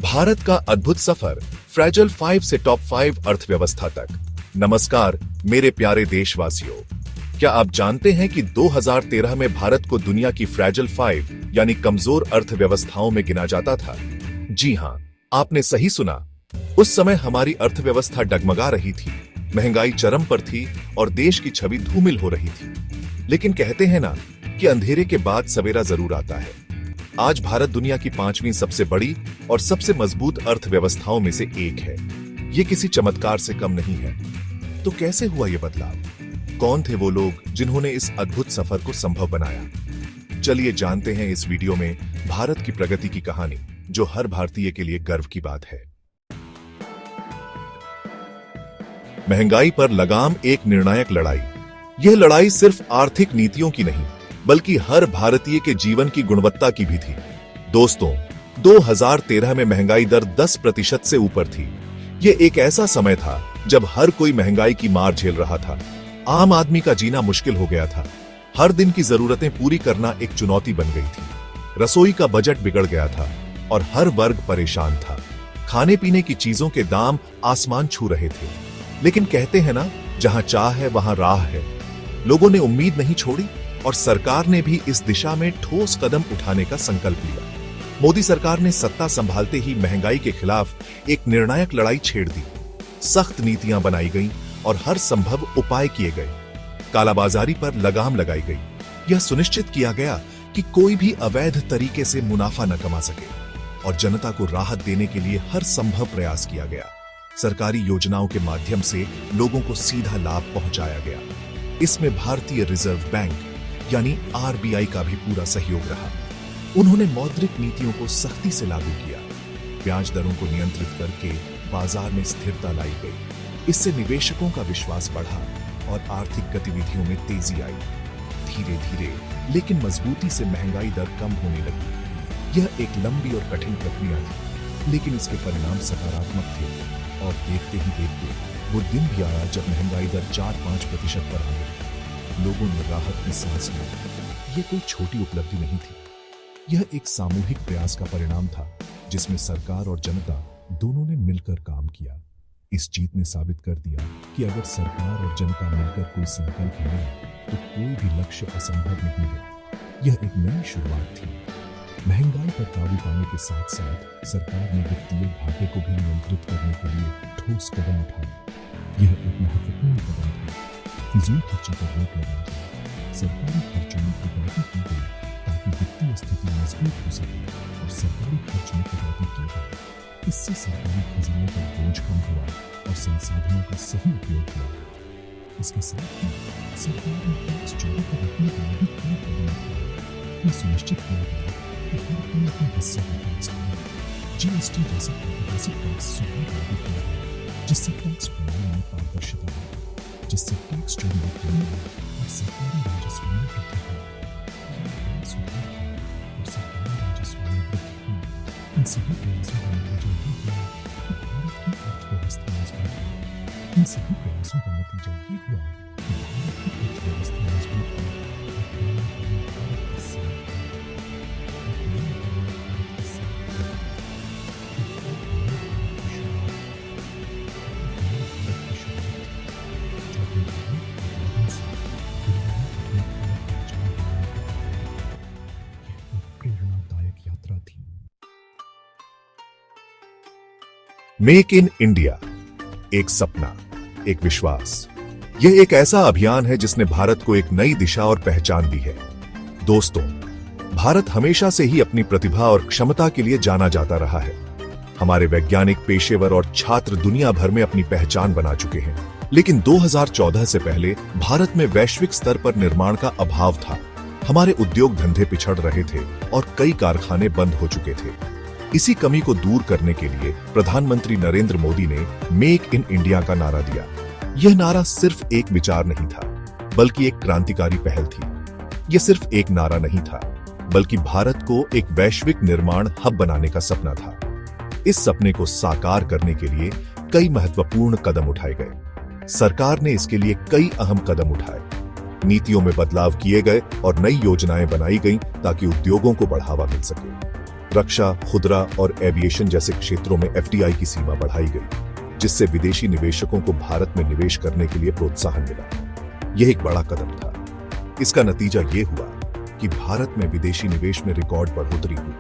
भारत का अद्भुत सफर, फ्रैजाइल 5 से टॉप 5 अर्थव्यवस्था तक। नमस्कार मेरे प्यारे देशवासियों, क्या आप जानते हैं कि 2013 में भारत को दुनिया की फ्रैजाइल 5 यानी कमजोर अर्थव्यवस्थाओं में गिना जाता था? जी हां, आपने सही सुना। उस समय हमारी अर्थव्यवस्था डगमगा रही थी, महंगाई चरम पर थी और देश की छवि धूमिल हो रही थी। लेकिन कहते हैं ना कि अंधेरे के बाद सवेरा जरूर आता है। आज भारत दुनिया की 5वीं सबसे बड़ी और सबसे मजबूत अर्थव्यवस्थाओं में से एक है। ये किसी चमत्कार से कम नहीं है। तो कैसे हुआ ये बदलाव? कौन थे वो लोग जिन्होंने इस अद्भुत सफर को संभव बनाया? चलिए जानते हैं इस वीडियो में भारत की प्रगति की कहानी, जो हर भारतीय के लिए गर्व की बात है। महंगाई पर लगाम, एक निर्णायक लड़ाई। यह लड़ाई सिर्फ आर्थिक नीतियों की नहीं, बल्कि हर भारतीय के जीवन की गुणवत्ता की भी थी। दोस्तों, 2013 में महंगाई दर 10% से ऊपर थी। यह एक ऐसा समय था जब हर कोई महंगाई की मार झेल रहा था। आम आदमी का जीना मुश्किल हो गया था। हर दिन की जरूरतें पूरी करना एक चुनौती बन गई थी। रसोई का बजट बिगड़ गया था और हर वर्ग परेशान था। खाने पीने की चीजों के दाम आसमान छू रहे थे। लेकिन कहते हैं ना, जहां चाह है वहां राह है। लोगों ने उम्मीद नहीं छोड़ी और सरकार ने भी इस दिशा में ठोस कदम उठाने का संकल्प लिया। मोदी सरकार ने सत्ता संभालते ही महंगाई के खिलाफ एक निर्णायक लड़ाई छेड़ दी। सख्त नीतियां बनाई गईं और हर संभव उपाय किए गए। कालाबाजारी पर लगाम लगाई गई। यह सुनिश्चित किया गया कि कोई भी अवैध तरीके से मुनाफा न कमा सके और जनता को राहत देने के लिए हर संभव प्रयास किया गया। सरकारी योजनाओं के माध्यम से लोगों को सीधा लाभ पहुंचाया गया। इसमें भारतीय रिजर्व बैंक यानी आरबीआई का भी पूरा सहयोग रहा। उन्होंने मौद्रिक नीतियों को सख्ती से लागू किया। ब्याज दरों को नियंत्रित करके बाजार में स्थिरता लाई गई। इससे निवेशकों का विश्वास बढ़ा और आर्थिक गतिविधियों में तेजी आई। धीरे धीरे लेकिन मजबूती से महंगाई दर कम होने लगी। यह एक लंबी और कठिन प्रक्रिया थी, लेकिन इसके परिणाम सकारात्मक थे और देखते ही देखते वो दिन भी आया जब महंगाई दर 4-5% पर आ गई। लोगों ने राहत की सांस ली। यह कोई छोटी उपलब्धि नहीं थी। यह एक सामूहिक प्रयास का परिणाम था, जिसमें सरकार और जनता दोनों ने मिलकर काम किया। इस जीत ने साबित कर दिया कि अगर सरकार और जनता मिलकर कोई संकल्प ले तो कोई भी लक्ष्य असंभव नहीं है। यह एक नई शुरुआत थी। महंगाई पर काबू पाने के साथ साथ सरकार ने वित्तीय घाटे को भी नियंत्रित करने के लिए ठोस कदम उठाए। यह एक महत्वपूर्ण कदम था। फिजूल खर्ची पर रोक लगाई गई। सरकारी खर्चों में कटौती की गई ताकि वित्तीय स्थिति मजबूत हो सके और सरकारी खर्च में कटौती की गई। इससे सरकारी खजाने पर बोझ कम हुआ और संसाधनों का सही उपयोग हुआ। इसके साथ ही सरकार ने टैक्स चोरी को रोकने के लिए भी कई कदम उठाए। यह सुनिश्चित किया गया कि हर कोई अपने हिस्से का टैक्स भरे। जीएसटी जैसे ऐतिहासिक टैक्स सुधार लागू किया गया, जिससे टैक्स प्रणाली में पारदर्शिता आई, जिससे टैक्स चोरी रोकने और सरकारी राजस्व में वृद्धि हुई। सुधार और सरकारी राजस्व में वृद्धि हुई। इन सभी प्रयासों का नतीजा ये हुआ कि भारत की अर्थव्यवस्था मजबूत हुई। इन सभी प्रयासों का नतीजा ये हुआ कि भारत की अर्थव्यवस्था मजबूत हुई और दुनिया भर में भारत के साथ मेक इन इंडिया, एक सपना, एक विश्वास। यह एक ऐसा अभियान है जिसने भारत को एक नई दिशा और पहचान दी है। दोस्तों, भारत हमेशा से ही अपनी प्रतिभा और क्षमता के लिए जाना जाता रहा है। हमारे वैज्ञानिक, पेशेवर और छात्र दुनिया भर में अपनी पहचान बना चुके हैं। लेकिन 2014 से पहले भारत में वैश्विक स्तर पर निर्माण का अभाव था। हमारे उद्योग धंधे पिछड़ रहे थे और कई कारखाने बंद हो चुके थे। इसी कमी को दूर करने के लिए प्रधानमंत्री नरेंद्र मोदी ने मेक इन इंडिया का नारा दिया। यह नारा सिर्फ एक विचार नहीं था, बल्कि एक क्रांतिकारी पहल थी। यह सिर्फ एक नारा नहीं था, बल्कि भारत को एक वैश्विक निर्माण हब बनाने का सपना था। इस सपने को साकार करने के लिए कई महत्वपूर्ण कदम उठाए गए। सरकार ने इसके लिए कई अहम कदम उठाए। नीतियों में बदलाव किए गए और नई योजनाएं बनाई गईं ताकि उद्योगों को बढ़ावा मिल सके। रक्षा, खुदरा और एविएशन जैसे क्षेत्रों में एफडीआई की सीमा बढ़ाई गई, जिससे विदेशी निवेशकों को भारत में निवेश करने के लिए प्रोत्साहन मिला। यह एक बड़ा कदम था। इसका नतीजा ये हुआ कि भारत में विदेशी निवेश में रिकॉर्ड बढ़ोतरी हुई,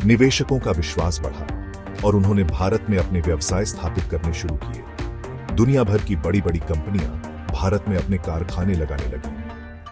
निवेशकों का विश्वास बढ़ा और उन्होंने भारत में अपने व्यवसाय स्थापित करने शुरू किए। दुनिया भर की बड़ी बड़ी कंपनियां भारत में अपने कारखाने लगाने लगी।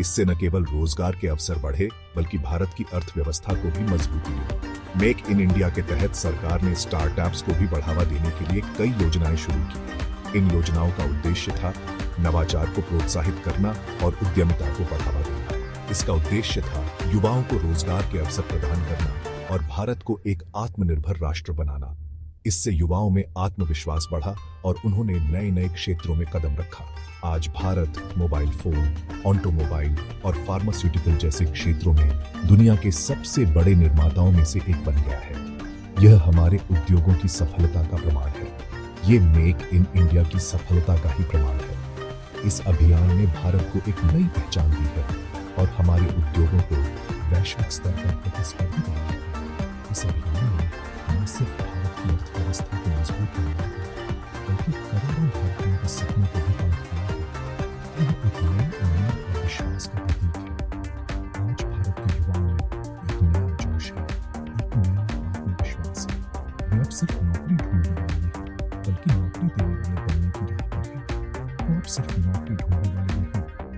इससे न केवल रोजगार के अवसर बढ़े, बल्कि भारत की अर्थव्यवस्था को भी मजबूती मिली। मेक इन इंडिया के तहत सरकार ने स्टार्टअप्स को भी बढ़ावा देने के लिए कई योजनाएं शुरू की। इन योजनाओं का उद्देश्य था नवाचार को प्रोत्साहित करना और उद्यमिता को बढ़ावा देना। इसका उद्देश्य था युवाओं को रोजगार के अवसर प्रदान करना और भारत को एक आत्मनिर्भर राष्ट्र बनाना। इससे युवाओं में आत्मविश्वास बढ़ा और उन्होंने नए नए क्षेत्रों में कदम रखा। आज भारत मोबाइल फोन, ऑटोमोबाइल और फार्मास्यूटिकल जैसे क्षेत्रों में दुनिया के सबसे बड़े निर्माताओं में से एक बन गया है। यह हमारे उद्योगों की सफलता का प्रमाण है। ये मेक इन इंडिया की सफलता का ही प्रमाण है। इस अभियान ने भारत को एक नई पहचान दी है और हमारे उद्योगों को वैश्विक स्तर पर प्रतिस्पर्धी बनाया है। इस अभियान ने न सिर्फ भारत की अर्थव्यवस्था को मजबूत बनाया है, बल्कि करोड़ों भारतीयों के सपनों को भी पूरा किया है। यह एक नई उम्मीद और विश्वास का प्रतीक है। आज भारत के युवाओं में एक नया जोश है, एक नया आत्मविश्वास है। वे अब सिर्फ नौकरी ढूंढने वाले नहीं, बल्कि नौकरी देने वाले बनने की राह पर है। वो अब सिर्फ नौकरी ढूंढने वाले नहीं,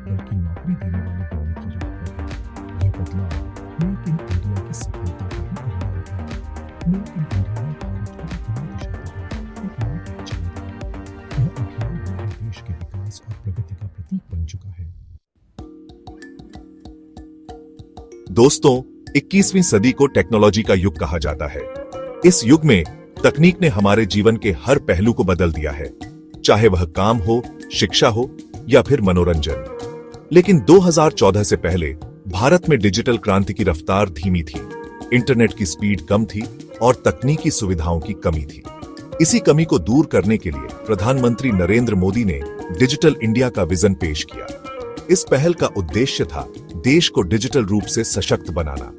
बल्कि नौकरी देने वाले बनने की राह पर है। यह बदलाव मेक इन इंडिया की सफलता का ही परिणाम है। मेक इन इंडिया ने भारत को एक नई दिशा दी, एक नई पहचान दी। यह अभियान हमारे देश के विकास और प्रगति का प्रतीक बन चुका है। दोस्तों, 21वीं सदी को टेक्नोलॉजी का युग कहा जाता है। इस युग में तकनीक ने हमारे जीवन के हर पहलू को बदल दिया है, चाहे वह काम हो, शिक्षा हो या फिर मनोरंजन। लेकिन 2014 से पहले भारत में डिजिटल क्रांति की रफ्तार धीमी थी। इंटरनेट की स्पीड कम थी और तकनीकी सुविधाओं की कमी थी। इसी कमी को दूर करने के लिए प्रधानमंत्री नरेंद्र मोदी ने डिजिटल इंडिया का विजन पेश किया। इस पहल का उद्देश्य था देश को डिजिटल रूप से सशक्त बनाना।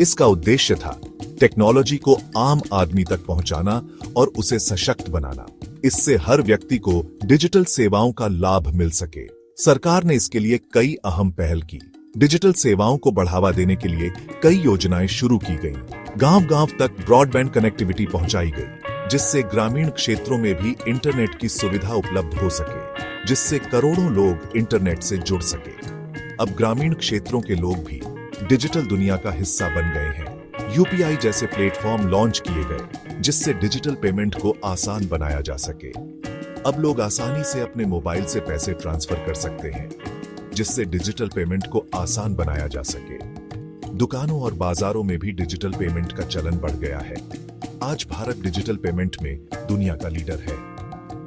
इसका उद्देश्य था टेक्नोलॉजी को आम आदमी तक पहुंचाना और उसे सशक्त बनाना। इससे हर व्यक्ति को डिजिटल सेवाओं का लाभ मिल सके। सरकार ने इसके लिए कई अहम पहल की। डिजिटल सेवाओं को बढ़ावा देने के लिए कई योजनाएं शुरू की गईं। गांव-गांव तक ब्रॉडबैंड कनेक्टिविटी पहुंचाई गई, जिससे ग्रामीण क्षेत्रों में भी इंटरनेट की सुविधा उपलब्ध हो सके, जिससे करोड़ों लोग इंटरनेट से जुड़ सके। अब ग्रामीण क्षेत्रों के लोग भी डिजिटल दुनिया का हिस्सा बन गए हैं। यूपीआई जैसे प्लेटफॉर्म लॉन्च किए गए, जिससे डिजिटल पेमेंट को आसान बनाया जा सके। अब लोग आसानी से अपने मोबाइल से पैसे ट्रांसफर कर सकते हैं, जिससे डिजिटल पेमेंट को आसान बनाया जा सके। दुकानों और बाजारों में भी डिजिटल पेमेंट का चलन बढ़ गया है। आज भारत डिजिटल पेमेंट में दुनिया का लीडर है।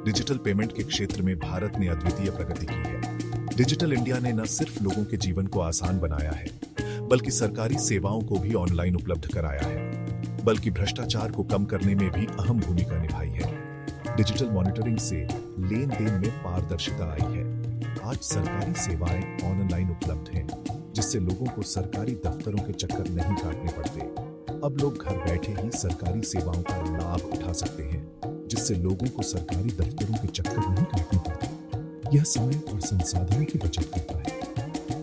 डिजिटल पेमेंट के क्षेत्र में भारत ने अद्वितीय प्रगति की है। डिजिटल इंडिया ने न सिर्फ लोगों के जीवन को आसान बनाया है, बल्कि सरकारी सेवाओं को भी ऑनलाइन उपलब्ध कराया है, बल्कि भ्रष्टाचार को कम करने में भी अहम भूमिका निभाई है। डिजिटल मॉनिटरिंग से लेन देन में पारदर्शिता आई है। आज सरकारी सेवाएं ऑनलाइन उपलब्ध हैं, जिससे लोगों को सरकारी दफ्तरों के चक्कर नहीं काटने पड़ते। अब लोग घर बैठे ही सरकारी सेवाओं का लाभ उठा सकते हैं, जिससे लोगों को सरकारी दफ्तरों के चक्कर नहीं काटने पड़ते। यह समय और संसाधनों की बचत करता है।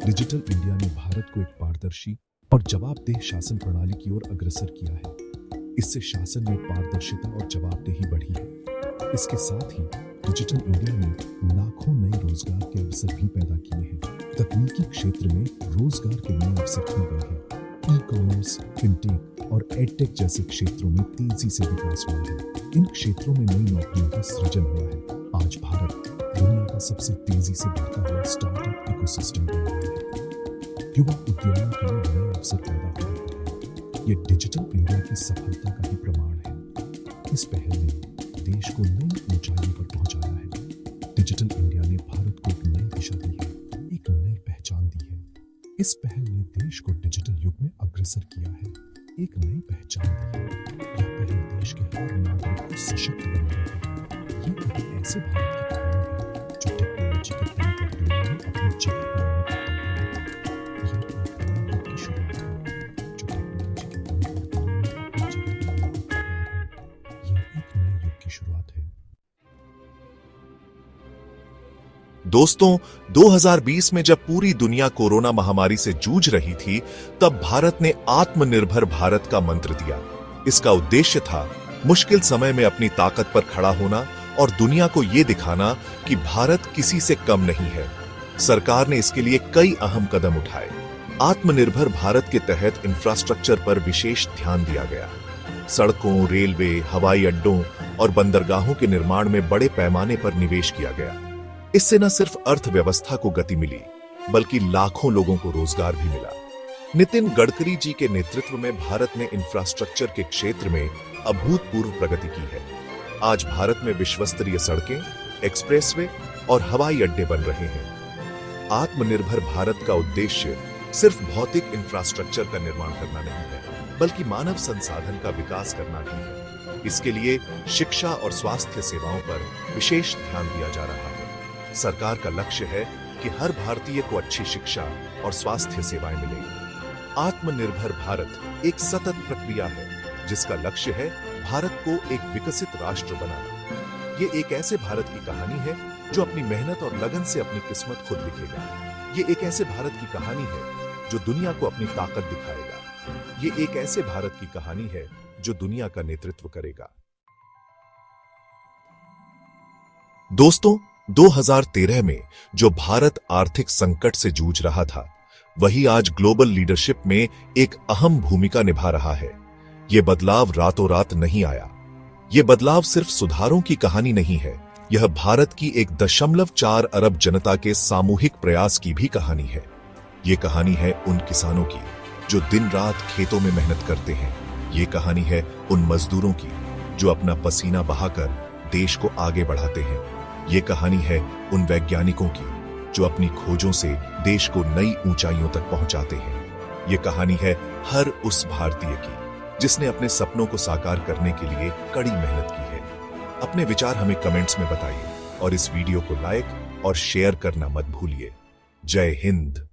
डिजिटल इंडिया ने भारत को एक पारदर्शी और जवाबदेह शासन प्रणाली की ओर अग्रसर किया है। इससे शासन में पारदर्शिता और जवाबदेही बढ़ी है। इसके साथ ही डिजिटल इंडिया ने लाखों नए रोजगार के अवसर भी पैदा किए हैं। तकनीकी क्षेत्र में रोजगार के नए अवसर खुल गए हैं। ई-कॉमर्स, फिनटेक और एडटेक जैसे क्षेत्रों में तेजी से विकास हुआ है। इन क्षेत्रों में नई नौकरियों का सृजन हुआ है। आज भारत दुनिया का सबसे तेजी से बढ़ता हुआ स्टार्टअप इकोसिस्टम बन गया है। युवा उद्यमियों के लिए नए अवसर पैदा हो रहे हैं। ये डिजिटल इंडिया की सफलता का ही प्रमाण है। इस पहल ने देश को नई ऊंचाइयों पर पहुंचाया है। डिजिटल इंडिया ने भारत को एक नई दिशा दी है, एक नई पहचान दी है। इस पहल ने देश को डिजिटल युग में अग्रसर किया है, एक नई पहचान दी है। यह पहल देश के हर नागरिक को सशक्त बना रही है। ये एक ऐसे भारत की कहानी है जो टेक्नोलॉजी के दम पर दुनिया में अपनी जगह बनाने का तैयार है। यह एक नए युग की शुरुआत है जो टेक्नोलॉजी के दम पर दुनिया में अपनी जगह दोस्तों, 2020 में जब पूरी दुनिया कोरोना महामारी से जूझ रही थी, तब भारत ने आत्मनिर्भर भारत का मंत्र दिया। इसका उद्देश्य था मुश्किल समय में अपनी ताकत पर खड़ा होना और दुनिया को यह दिखाना कि भारत किसी से कम नहीं है। सरकार ने इसके लिए कई अहम कदम उठाए। आत्मनिर्भर भारत के तहत इंफ्रास्ट्रक्चर पर विशेष ध्यान दिया गया। सड़कों, रेलवे, हवाई अड्डों और बंदरगाहों के निर्माण में बड़े पैमाने पर निवेश किया गया। इससे न सिर्फ अर्थव्यवस्था को गति मिली, बल्कि लाखों लोगों को रोजगार भी मिला। नितिन गडकरी जी के नेतृत्व में भारत ने इंफ्रास्ट्रक्चर के क्षेत्र में अभूतपूर्व प्रगति की है। आज भारत में विश्वस्तरीय सड़कें, एक्सप्रेसवे और हवाई अड्डे बन रहे हैं। आत्मनिर्भर भारत का उद्देश्य सिर्फ भौतिक इंफ्रास्ट्रक्चर का निर्माण करना नहीं है, बल्कि मानव संसाधन का विकास करना भी है। इसके लिए शिक्षा और स्वास्थ्य सेवाओं पर विशेष ध्यान दिया जा रहा है। सरकार का लक्ष्य है कि हर भारतीय को अच्छी शिक्षा और स्वास्थ्य सेवाएं मिलें। आत्मनिर्भर भारत एक सतत प्रक्रिया है, जिसका लक्ष्य है भारत को एक विकसित राष्ट्र बनाना। ये एक ऐसे भारत की कहानी है जो अपनी मेहनत और लगन से अपनी किस्मत खुद लिखेगा। ये एक ऐसे भारत की कहानी है जो दुनिया को अपनी ताकत दिखाएगा। ये एक ऐसे भारत की कहानी है जो दुनिया का नेतृत्व करेगा। दोस्तों, 2013 में जो भारत आर्थिक संकट से जूझ रहा था, वही आज ग्लोबल लीडरशिप में एक अहम भूमिका निभा रहा है। यह बदलाव रातों रात नहीं आया। यह बदलाव सिर्फ सुधारों की कहानी नहीं है, यह भारत की 1.4 अरब जनता के सामूहिक प्रयास की भी कहानी है। यह कहानी है उन किसानों की जो दिन रात खेतों में मेहनत करते हैं। यह कहानी है उन मजदूरों की जो अपना पसीना बहाकर देश को आगे बढ़ाते हैं। ये कहानी है उन वैज्ञानिकों की जो अपनी खोजों से देश को नई ऊंचाइयों तक पहुंचाते हैं। ये कहानी है हर उस भारतीय की जिसने अपने सपनों को साकार करने के लिए कड़ी मेहनत की है। अपने विचार हमें कमेंट्स में बताइए और इस वीडियो को लाइक और शेयर करना मत भूलिए। जय हिंद।